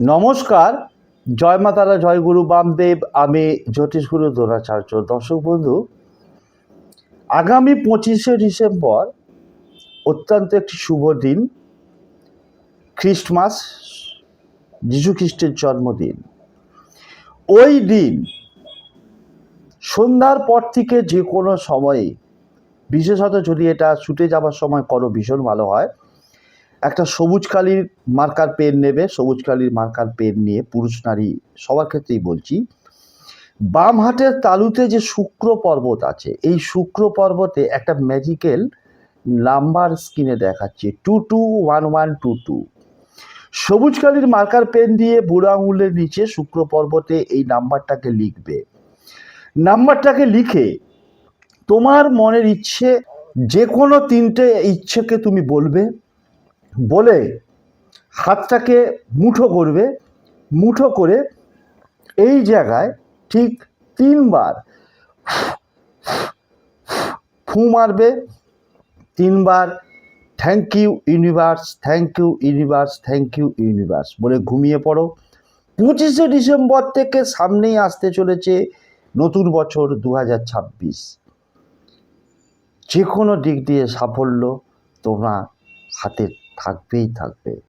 নমস্কার, জয় মা তারা, জয় গুরু বামদেব। আমি জ্যোতিষগুরু দ্রোণাচার্য। দর্শক বন্ধু, আগামী 25শে ডিসেম্বর অত্যন্ত একটি শুভ দিন, খ্রিস্টমাস, যীশু খ্রিস্টের জন্মদিন। ওই দিন সন্ধ্যার পর থেকে যে কোনো সময়ে, বিশেষত যদি এটা ছুটে যাবার সময় করো ভীষণ ভালো হয়, একটা সবুজ কালির মার্কার পেন নেবে। সবুজ কালির মার্কার পেন নিয়ে পুরুষ নারী সবার ক্ষেত্রেই বলছি, বাম হাতের তালুতে যে শুক্র পর্বত আছে, এই শুক্র পর্বতে একটা ম্যাজিক্যাল নাম্বার স্ক্রিনে দেখাচ্ছে 221122। সবুজ কালির মার্কার পেন দিয়ে বুড়ো আঙুলের নিচে শুক্র পর্বতে এই নাম্বারটাকে লিখবে। নাম্বারটাকে লিখে তোমার মনের ইচ্ছে, যে কোনো 3টে ইচ্ছেকে তুমি বলবে, বলে হাতটাকে মুঠো করবে। মুঠো করে এই জায়গায় ঠিক 3বার ফু মারবে। 3বার thank you universe, thank you universe, thank you universe বলে ঘুমিয়ে পড়ো। 25শে ডিসেম্বর থেকে সামনেই আসতে চলেছে নতুন বছর 2026। যে কোনো দিক দিয়ে সাফল্য তোমার হাতে থাকবেই থাকবে।